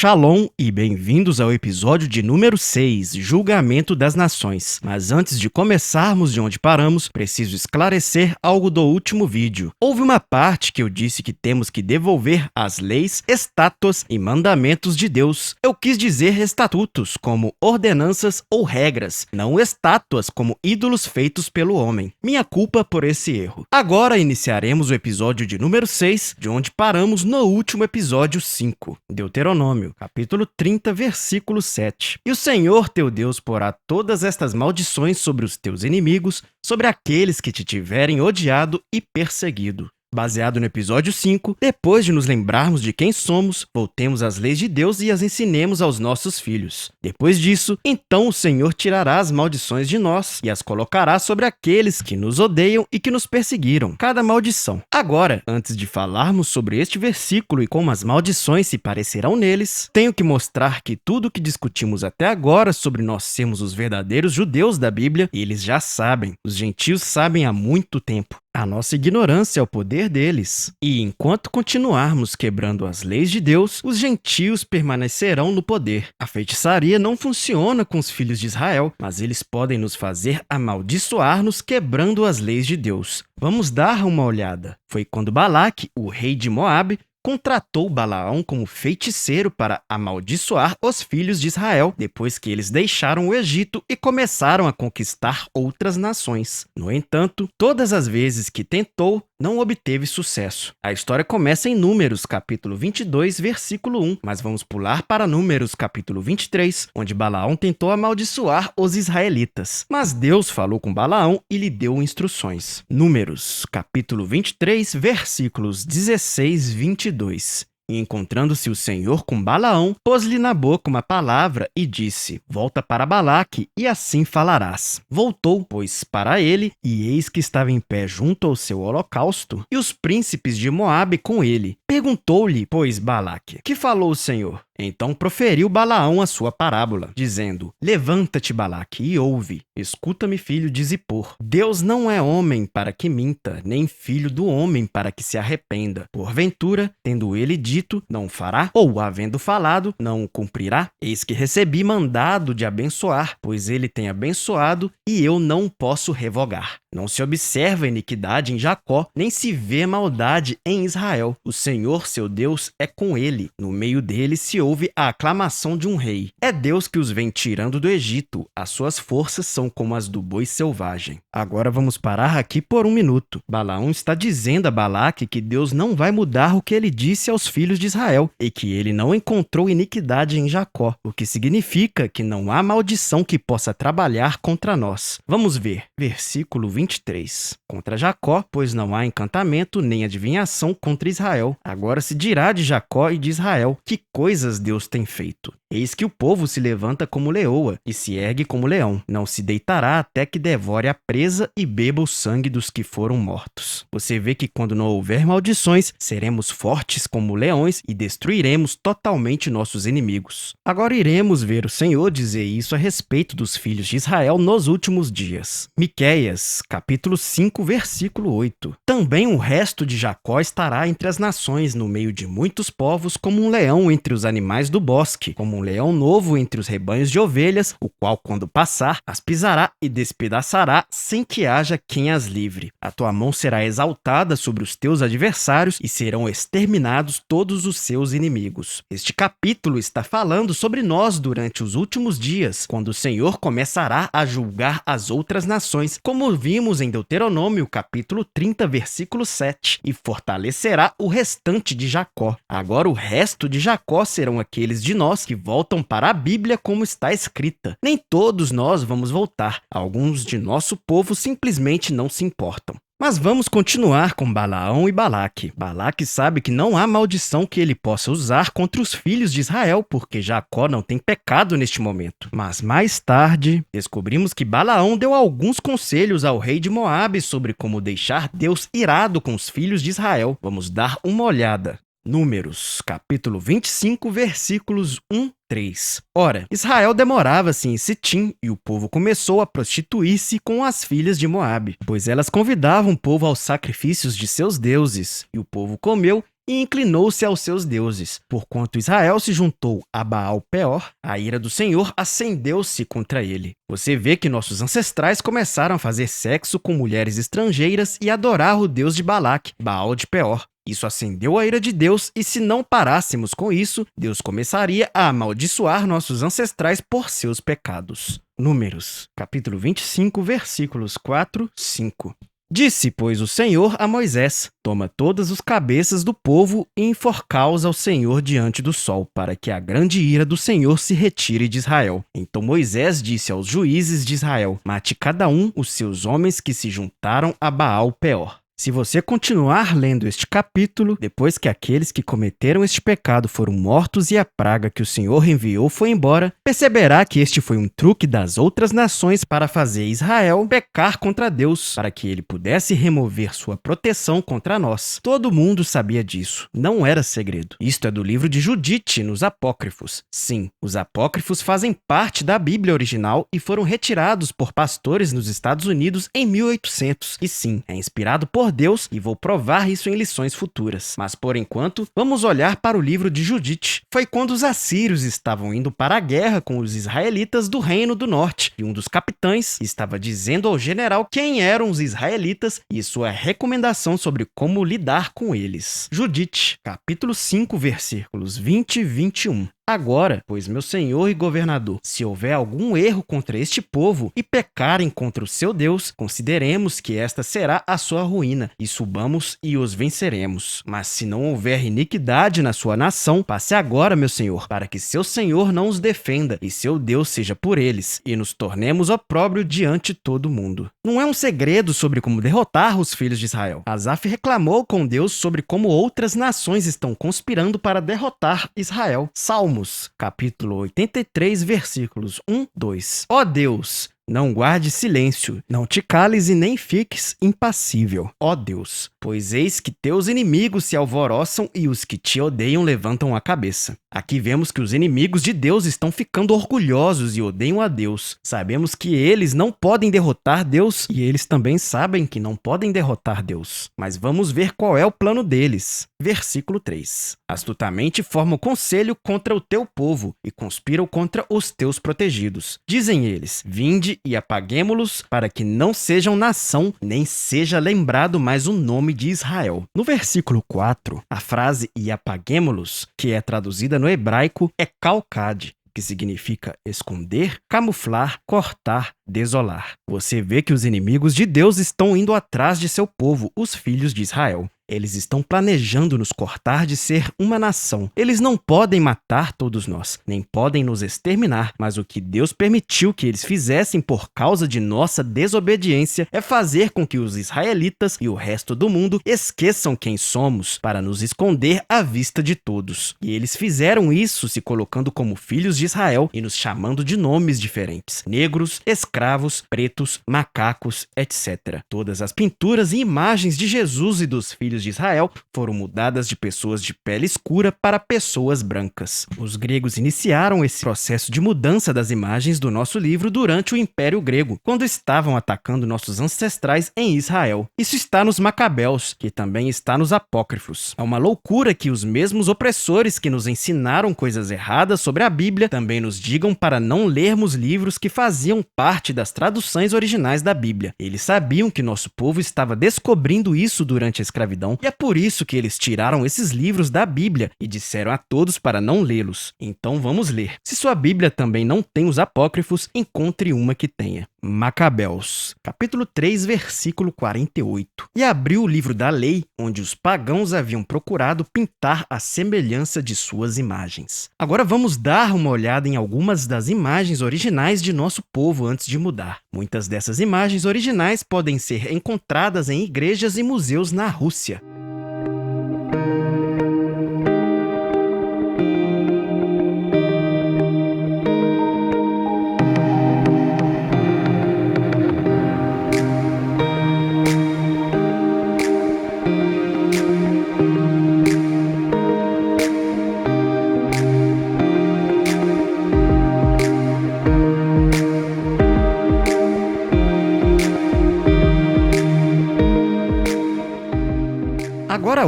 Shalom e bem-vindos ao episódio de número 6, Julgamento das Nações. Mas antes de começarmos de onde paramos, preciso esclarecer algo do último vídeo. Houve uma parte que eu disse que temos que devolver as leis, estátuas e mandamentos de Deus. Eu quis dizer estatutos, como ordenanças ou regras, não estátuas como ídolos feitos pelo homem. Minha culpa por esse erro. Agora iniciaremos o episódio de número 6, de onde paramos no último episódio 5, Deuteronômio, capítulo 30, versículo 7. E o Senhor teu Deus porá todas estas maldições sobre os teus inimigos, sobre aqueles que te tiverem odiado e perseguido. Baseado no episódio 5, depois de nos lembrarmos de quem somos, voltemos às leis de Deus e as ensinemos aos nossos filhos. Depois disso, então o Senhor tirará as maldições de nós e as colocará sobre aqueles que nos odeiam e que nos perseguiram, cada maldição. Agora, antes de falarmos sobre este versículo e como as maldições se parecerão neles, tenho que mostrar que tudo o que discutimos até agora sobre nós sermos os verdadeiros judeus da Bíblia, eles já sabem. Os gentios sabem há muito tempo. A nossa ignorância é o poder deles. E enquanto continuarmos quebrando as leis de Deus, os gentios permanecerão no poder. A feitiçaria não funciona com os filhos de Israel, mas eles podem nos fazer amaldiçoar-nos quebrando as leis de Deus. Vamos dar uma olhada. Foi quando Balaque, o rei de Moabe, contratou Balaão como feiticeiro para amaldiçoar os filhos de Israel, depois que eles deixaram o Egito e começaram a conquistar outras nações. No entanto, todas as vezes que tentou, não obteve sucesso. A história começa em Números, capítulo 22, versículo 1, mas vamos pular para Números, capítulo 23, onde Balaão tentou amaldiçoar os israelitas. Mas Deus falou com Balaão e lhe deu instruções. Números, capítulo 23, versículos 16 e 22. E encontrando-se o Senhor com Balaão, pôs-lhe na boca uma palavra e disse: Volta para Balaque, e assim falarás. Voltou, pois, para ele, e eis que estava em pé junto ao seu holocausto, e os príncipes de Moabe com ele. Perguntou-lhe, pois, Balaque: Que falou o Senhor? Então proferiu Balaão a sua parábola, dizendo: Levanta-te, Balaque, e ouve. Escuta-me, filho de Zippor. Deus não é homem para que minta, nem filho do homem para que se arrependa. Porventura, tendo ele dito, não fará? Ou, havendo falado, não o cumprirá? Eis que recebi mandado de abençoar, pois ele tem abençoado, e eu não posso revogar. Não se observa iniquidade em Jacó, nem se vê maldade em Israel. O Senhor, seu Deus, é com ele. No meio dele se ouve a aclamação de um rei. É Deus que os vem tirando do Egito. As suas forças são como as do boi selvagem. Agora vamos parar aqui por um minuto. Balaão está dizendo a Balaque que Deus não vai mudar o que ele disse aos filhos de Israel e que ele não encontrou iniquidade em Jacó, o que significa que não há maldição que possa trabalhar contra nós. Vamos ver. Versículo 23. Contra Jacó, pois não há encantamento nem adivinhação contra Israel. Agora se dirá de Jacó e de Israel: Que coisas Deus tem feito. Eis que o povo se levanta como leoa e se ergue como leão. Não se deitará até que devore a presa e beba o sangue dos que foram mortos. Você vê que quando não houver maldições, seremos fortes como leões e destruiremos totalmente nossos inimigos. Agora iremos ver o Senhor dizer isso a respeito dos filhos de Israel nos últimos dias. Miqueias, capítulo 5, versículo 8. Também o resto de Jacó estará entre as nações, no meio de muitos povos, como um leão entre os animais do bosque, como um leão novo entre os rebanhos de ovelhas, o qual, quando passar, as pisará e despedaçará sem que haja quem as livre. A tua mão será exaltada sobre os teus adversários e serão exterminados todos os seus inimigos. Este capítulo está falando sobre nós durante os últimos dias, quando o Senhor começará a julgar as outras nações, como vimos em Deuteronômio, capítulo 30, versículo 7, e fortalecerá o restante de Jacó. Agora o resto de Jacó serão aqueles de nós que voltam para a Bíblia como está escrita. Nem todos nós vamos voltar. Alguns de nosso povo simplesmente não se importam. Mas vamos continuar com Balaão e Balaque. Balaque sabe que não há maldição que ele possa usar contra os filhos de Israel, porque Jacó não tem pecado neste momento. Mas mais tarde, descobrimos que Balaão deu alguns conselhos ao rei de Moabe sobre como deixar Deus irado com os filhos de Israel. Vamos dar uma olhada. Números, capítulo 25, versículos 1, 3. Ora, Israel demorava-se em Sitim, e o povo começou a prostituir-se com as filhas de Moabe, pois elas convidavam o povo aos sacrifícios de seus deuses, e o povo comeu e inclinou-se aos seus deuses. Porquanto Israel se juntou a Baal-Peor, a ira do Senhor acendeu-se contra ele. Você vê que nossos ancestrais começaram a fazer sexo com mulheres estrangeiras e adorar o deus de Balaque, Baal de Peor. Isso acendeu a ira de Deus, e se não parássemos com isso, Deus começaria a amaldiçoar nossos ancestrais por seus pecados. Números, capítulo 25, versículos 4, 5. Disse, pois, o Senhor a Moisés: toma todas as cabeças do povo e enforca-os ao Senhor diante do sol, para que a grande ira do Senhor se retire de Israel. Então Moisés disse aos juízes de Israel: mate cada um os seus homens que se juntaram a Baal-Peor. Se você continuar lendo este capítulo, depois que aqueles que cometeram este pecado foram mortos e a praga que o Senhor enviou foi embora, perceberá que este foi um truque das outras nações para fazer Israel pecar contra Deus, para que ele pudesse remover sua proteção contra nós. Todo mundo sabia disso, não era segredo. Isto é do livro de Judite, nos Apócrifos. Sim, os Apócrifos fazem parte da Bíblia original e foram retirados por pastores nos Estados Unidos em 1800. E sim, é inspirado por Deus, e vou provar isso em lições futuras. Mas por enquanto, vamos olhar para o livro de Judite. Foi quando os assírios estavam indo para a guerra com os israelitas do Reino do Norte, e um dos capitães estava dizendo ao general quem eram os israelitas e sua recomendação sobre como lidar com eles. Judite, capítulo 5, versículos 20 e 21. Agora, pois, meu senhor e governador, se houver algum erro contra este povo e pecarem contra o seu Deus, consideremos que esta será a sua ruína, e subamos e os venceremos. Mas se não houver iniquidade na sua nação, passe agora, meu senhor, para que seu senhor não os defenda, e seu Deus seja por eles, e nos tornemos opróbrio diante de todo mundo. Não é um segredo sobre como derrotar os filhos de Israel. Asaf reclamou com Deus sobre como outras nações estão conspirando para derrotar Israel. Salmos, capítulo 83, versículos 1, 2. Ó Deus, não guarde silêncio, não te cales e nem fiques impassível, ó Deus, pois eis que teus inimigos se alvoroçam e os que te odeiam levantam a cabeça. Aqui vemos que os inimigos de Deus estão ficando orgulhosos e odeiam a Deus. Sabemos que eles não podem derrotar Deus e eles também sabem que não podem derrotar Deus. Mas vamos ver qual é o plano deles. Versículo 3. Astutamente formam conselho contra o teu povo e conspiram contra os teus protegidos. Dizem eles: vinde e apaguemo-los, para que não sejam nação, nem seja lembrado mais o nome de Israel. No versículo 4, a frase e apaguemo-los, que é traduzida no hebraico, é calcad, que significa esconder, camuflar, cortar, desolar. Você vê que os inimigos de Deus estão indo atrás de seu povo, os filhos de Israel. Eles estão planejando nos cortar de ser uma nação. Eles não podem matar todos nós, nem podem nos exterminar, mas o que Deus permitiu que eles fizessem por causa de nossa desobediência é fazer com que os israelitas e o resto do mundo esqueçam quem somos para nos esconder à vista de todos. E eles fizeram isso se colocando como filhos de Israel e nos chamando de nomes diferentes: negros, escravos, pretos, macacos, etc. Todas as pinturas e imagens de Jesus e dos filhos de Israel foram mudadas de pessoas de pele escura para pessoas brancas. Os gregos iniciaram esse processo de mudança das imagens do nosso livro durante o Império Grego, quando estavam atacando nossos ancestrais em Israel. Isso está nos Macabeus, que também está nos Apócrifos. É uma loucura que os mesmos opressores que nos ensinaram coisas erradas sobre a Bíblia também nos digam para não lermos livros que faziam parte das traduções originais da Bíblia. Eles sabiam que nosso povo estava descobrindo isso durante a escravidão, e é por isso que eles tiraram esses livros da Bíblia e disseram a todos para não lê-los. Então vamos ler. Se sua Bíblia também não tem os apócrifos, encontre uma que tenha. Macabeus, capítulo 3, versículo 48. E abriu o livro da lei, onde os pagãos haviam procurado pintar a semelhança de suas imagens. Agora vamos dar uma olhada em algumas das imagens originais de nosso povo antes de mudar. Muitas dessas imagens originais podem ser encontradas em igrejas e museus na Rússia.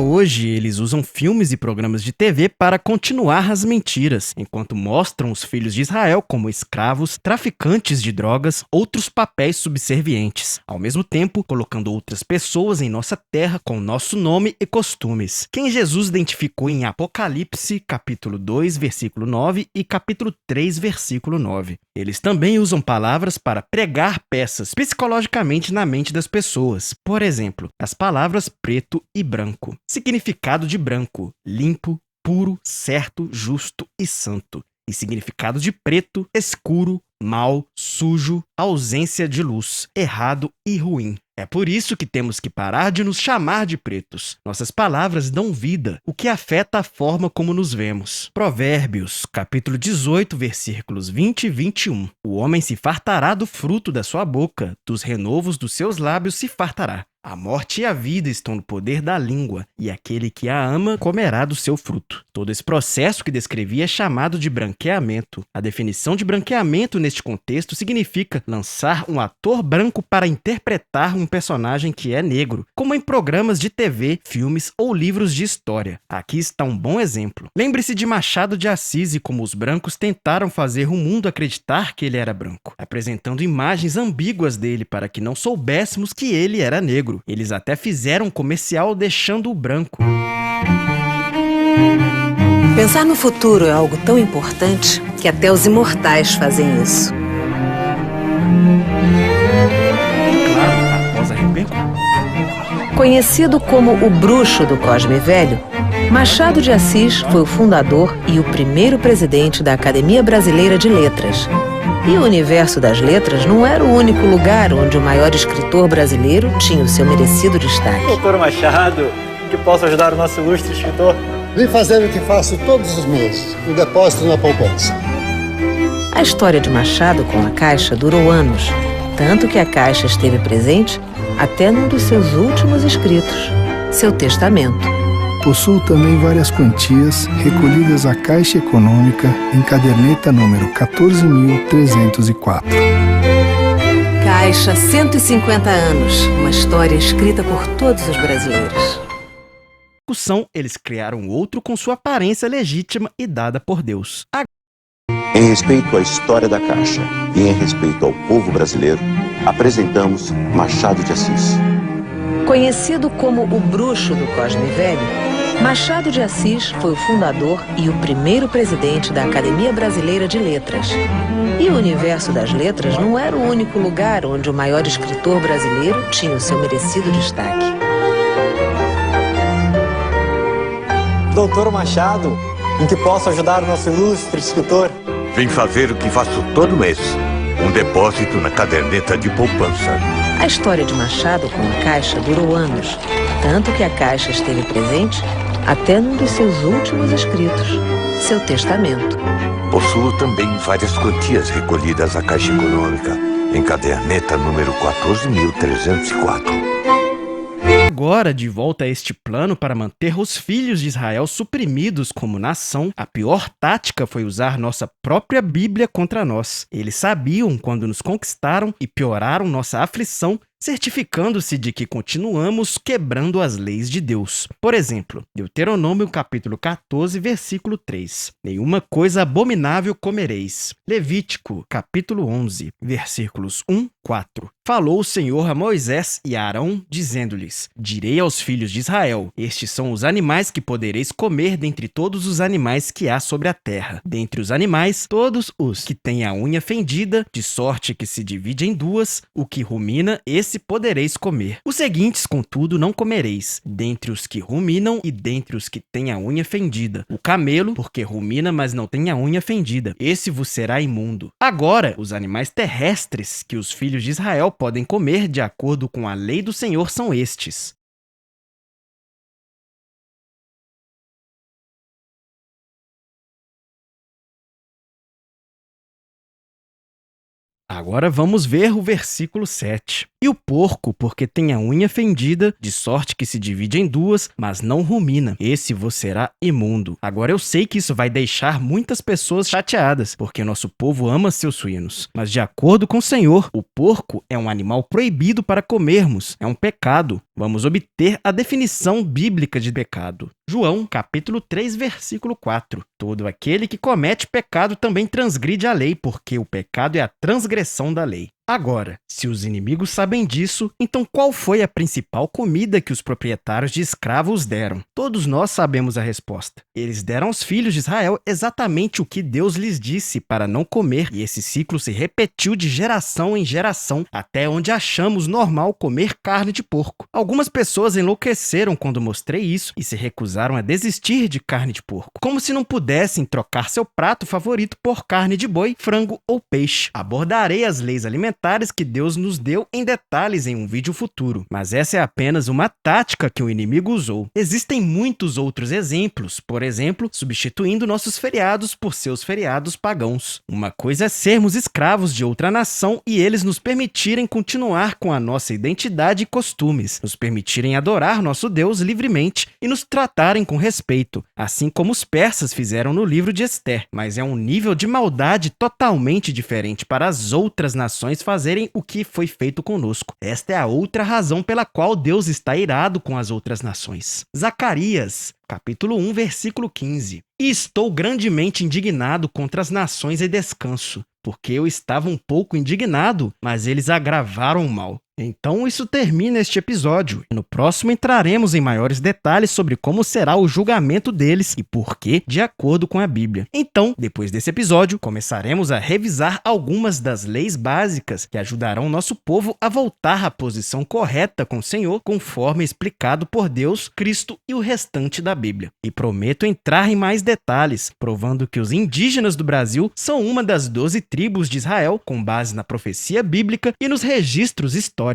hoje, eles usam filmes e programas de TV para continuar as mentiras, enquanto mostram os filhos de Israel como escravos, traficantes de drogas, outros papéis subservientes, ao mesmo tempo colocando outras pessoas em nossa terra com nosso nome e costumes. Quem Jesus identificou em Apocalipse, capítulo 2, versículo 9 e capítulo 3, versículo 9. Eles também usam palavras para pregar peças psicologicamente na mente das pessoas. Por exemplo, as palavras preto e branco. Significado de branco: limpo, puro, certo, justo e santo. E significado de preto: escuro, mal, sujo, ausência de luz, errado e ruim. É por isso que temos que parar de nos chamar de pretos. Nossas palavras dão vida, o que afeta a forma como nos vemos. Provérbios, capítulo 18, versículos 20 e 21. O homem se fartará do fruto da sua boca, dos renovos dos seus lábios se fartará. A morte e a vida estão no poder da língua, e aquele que a ama comerá do seu fruto. Todo esse processo que descrevi é chamado de branqueamento. A definição de branqueamento neste contexto significa lançar um ator branco para interpretar um personagem que é negro, como em programas de TV, filmes ou livros de história. Aqui está um bom exemplo. Lembre-se de Machado de Assis e como os brancos tentaram fazer o mundo acreditar que ele era branco, apresentando imagens ambíguas dele para que não soubéssemos que ele era negro. Eles até fizeram um comercial deixando-o branco. Pensar no futuro é algo tão importante que até os imortais fazem isso. Claro, após a repercussão. Conhecido como o bruxo do Cosme Velho, Machado de Assis foi o fundador e o primeiro presidente da Academia Brasileira de Letras. E o universo das letras não era o único lugar onde o maior escritor brasileiro tinha o seu merecido destaque. Doutor Machado, que posso ajudar o nosso ilustre escritor? Vim fazer o que faço todos os meses, um depósito na poupança. A história de Machado com a Caixa durou anos, tanto que a Caixa esteve presente até num dos seus últimos escritos, seu testamento. Possuo também várias quantias recolhidas à Caixa Econômica em caderneta número 14.304. Caixa, 150 anos, uma história escrita por todos os brasileiros. Eles criaram outro com sua aparência legítima e dada por Deus. Em respeito à história da Caixa e em respeito ao povo brasileiro, apresentamos Machado de Assis. Conhecido como o bruxo do Cosme Velho, Machado de Assis foi o fundador e o primeiro presidente da Academia Brasileira de Letras. E o universo das letras não era o único lugar onde o maior escritor brasileiro tinha o seu merecido destaque. Doutor Machado, em que posso ajudar o nosso ilustre escritor? Vim fazer o que faço todo mês, um depósito na caderneta de poupança. A história de Machado com a Caixa durou anos, tanto que a Caixa esteve presente até num dos seus últimos escritos, seu testamento. Possuo também várias quantias recolhidas à Caixa Econômica, em caderneta número 14.304. Agora, de volta a este plano para manter os filhos de Israel suprimidos como nação, a pior tática foi usar nossa própria Bíblia contra nós. Eles sabiam quando nos conquistaram e pioraram nossa aflição, certificando-se de que continuamos quebrando as leis de Deus. Por exemplo, Deuteronômio capítulo 14, versículo 3. Nenhuma coisa abominável comereis. Levítico capítulo 11, versículos 1, 4. Falou o Senhor a Moisés e a Arão, dizendo-lhes: Direi aos filhos de Israel, estes são os animais que podereis comer dentre todos os animais que há sobre a terra. Dentre os animais, todos os que têm a unha fendida, de sorte que se divide em duas, o que rumina, esse podereis comer. Os seguintes, contudo, não comereis, dentre os que ruminam e dentre os que têm a unha fendida. O camelo, porque rumina, mas não tem a unha fendida. Esse vos será imundo. Agora, os animais terrestres que os filhos de Israel podem comer de acordo com a lei do Senhor são estes: Agora vamos ver o versículo 7. E o porco, porque tem a unha fendida, de sorte que se divide em duas, mas não rumina. Esse vos será imundo. Agora eu sei que isso vai deixar muitas pessoas chateadas, porque nosso povo ama seus suínos. Mas de acordo com o Senhor, o porco é um animal proibido para comermos. É um pecado. Vamos obter a definição bíblica de pecado. João, capítulo 3, versículo 4. Todo aquele que comete pecado também transgride a lei, porque o pecado é a transgressão da lei. Agora, se os inimigos sabem disso, então qual foi a principal comida que os proprietários de escravos deram? Todos nós sabemos a resposta. Eles deram aos filhos de Israel exatamente o que Deus lhes disse para não comer, e esse ciclo se repetiu de geração em geração, até onde achamos normal comer carne de porco. Algumas pessoas enlouqueceram quando mostrei isso e se recusaram a desistir de carne de porco, como se não pudessem trocar seu prato favorito por carne de boi, frango ou peixe. Abordarei as leis alimentares que Deus nos deu em detalhes em um vídeo futuro, mas essa é apenas uma tática que o inimigo usou. Existem muitos outros exemplos, por exemplo, substituindo nossos feriados por seus feriados pagãos. Uma coisa é sermos escravos de outra nação e eles nos permitirem continuar com a nossa identidade e costumes, nos permitirem adorar nosso Deus livremente e nos tratarem com respeito, assim como os persas fizeram no livro de Ester, mas é um nível de maldade totalmente diferente para as outras nações fazerem o que foi feito conosco. Esta é a outra razão pela qual Deus está irado com as outras nações. Zacarias, capítulo 1, versículo 15. E estou grandemente indignado contra as nações e descanso, porque eu estava um pouco indignado, mas eles agravaram o mal. Então isso termina este episódio. No próximo entraremos em maiores detalhes sobre como será o julgamento deles e por quê, de acordo com a Bíblia. Então, depois desse episódio, começaremos a revisar algumas das leis básicas que ajudarão nosso povo a voltar à posição correta com o Senhor, conforme explicado por Deus, Cristo e o restante da Bíblia. E prometo entrar em mais detalhes, provando que os indígenas do Brasil são uma das 12 tribos de Israel, com base na profecia bíblica e nos registros históricos.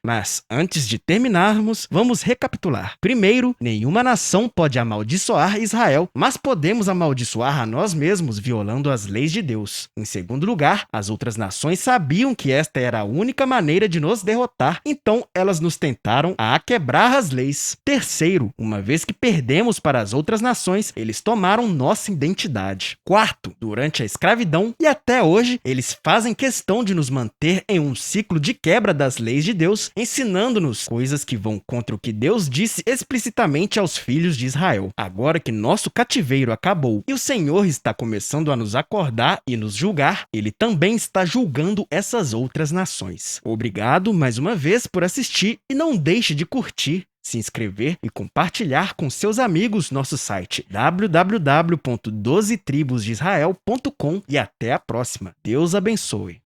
Mas, antes de terminarmos, vamos recapitular. Primeiro, nenhuma nação pode amaldiçoar Israel, mas podemos amaldiçoar a nós mesmos violando as leis de Deus. Em segundo lugar, as outras nações sabiam que esta era a única maneira de nos derrotar, então elas nos tentaram a quebrar as leis. Terceiro, uma vez que perdemos para as outras nações, eles tomaram nossa identidade. Quarto, durante a escravidão e até hoje, eles fazem questão de nos manter em um ciclo de quebra das leis de Deus, ensinando-nos coisas que vão contra o que Deus disse explicitamente aos filhos de Israel. Agora que nosso cativeiro acabou e o Senhor está começando a nos acordar e nos julgar, ele também está julgando essas outras nações. Obrigado mais uma vez por assistir e não deixe de curtir, se inscrever e compartilhar com seus amigos nosso site www.12tribusdeisrael.com e até a próxima. Deus abençoe.